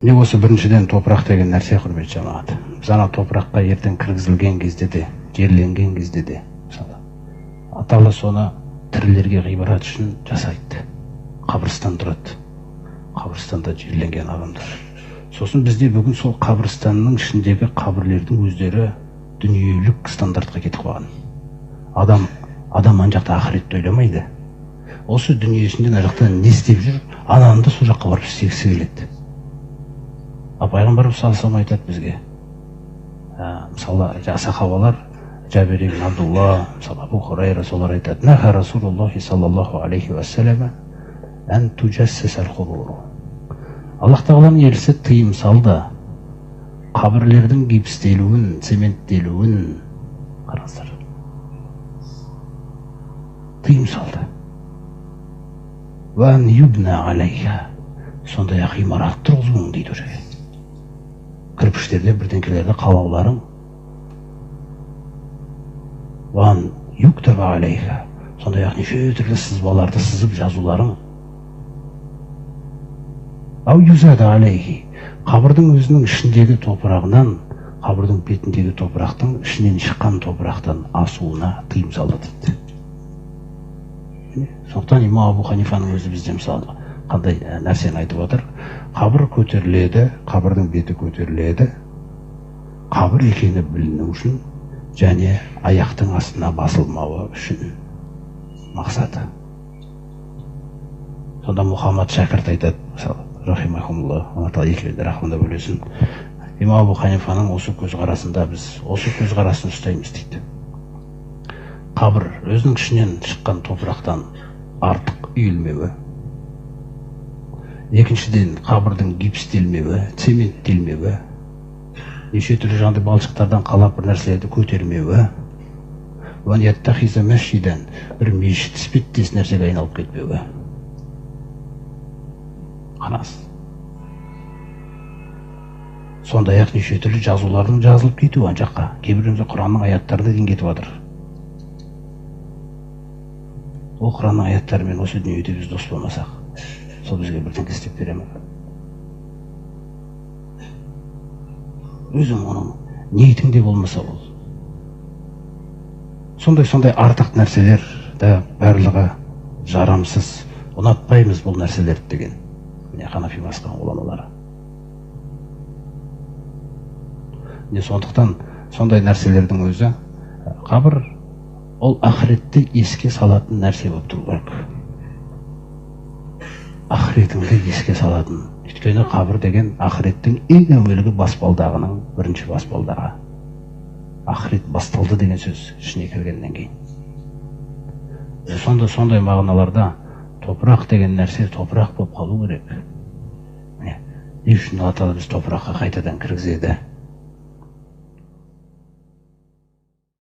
Не осы біріншіден топырақ деген нәрсе, құрметті жамағат. Біз ана топыраққа ертең кіргізілген кезде де, жерленген кезде де, мысалы, Аталла соны тірілерге ғибарат үшін жасайды. Қабірстан тұрады. Қабірстанда жерленген адамдар. Сосын бізде бүгін сол қабірстанның ішіндегі қабірлердің өздері дүниелік стандартқа кетіп қалған. Адам ана жақта ақыретті ойламайды. Осы дүниесінде ана жақта не істеп жүр, ананы да сол жаққа барып істегісі келеді. Пайғамбарымыз саллаллаху алейхи айтады бізге. Мысалы, сахабалар Жабир ибн Абдулла, мысалы, Абу Хурайра солар айтады. Наха Расулуллахи саллаллаху алейхи уассалама ан туджассасал қубур. Аллах тағаланың елшісі тыйым салды қабірлердің гипстелуін, цементтелуін, қараңыздар. Тыйым салды. Ва ан юбна алейха. Сондай-ақ ғимарат тұрғызуың дейді уже. Кірпіштерде бірдеңкелерді қалауларың. Ван юктаба алейха. Сондай-ақ неше түрлі сызбаларды сызып жазуларың. Ау юзада алейхи. Қабірдің өзінің ішіндегі топырағынан, қабірдің бетіндегі топырақтың ішінен шыққан топырақтан асуына тыйым салды дейді. Сондықтан имам Абу Ханифаның өзі бізде мысалы қандай нәрсені айтып отыр. Қабір көтеріледі, қабірдің беті көтеріледі. Қабір екені біліну үшін және аяқтың астына басылмауы үшін мақсаты. Сонда Мұхаммад шәкірт айтады, мысалы, рахимахумулла, Алла тағала екеуіне рахмында бөлесін. Имам Абу Ханифаның осы көзқарасында біз осы көзқарасын ұстаймыз дейді. Қабір өзінің ішінен шыққан топырақтан артық үйілмеуі. Екіншіден, қабірдің гипстелмеуі, цементтелмеуі, неше түрлі жанды балшықтардан қалап бір нәрселерді көтермеуі, бір мешіт іспеттес нәрсеге айналып кетпеуі. Қараңыз. Сондай-ақ неше түрлі жазулардың жазылып кетуі ана жаққа. Кейбіреуімізде Құранның аяттары дейін кетіп жатыр. Ол Құранның аяттарымен осы дүниеде біз дос болмасақ, сол бізге бірдеңе істеп бере ме? Өзің оның ниетіңде болмаса ол. Сондай артық нәрселер да барлығы жарамсыз, ұнатпаймыз бұл нәрселерді деген. Міне Ханафи басқан ғұламалары. Сондықтан сондай нәрселердің өзі қабір ол ақыретті еске салатын нәрсе болып тұру керек. Ақыретіңді еске салатын. Өйткені қабір деген ақыреттің ең әуелгі баспалдағының бірінші баспалдағы. Ақырет басталды деген сөз ішіне кіргеннен кейін. Сондай мағыналарда топырақ деген нәрсе топырақ болып қалу керек. Не үшін Алла тағала біз топыраққа қайтадан кіргізеді?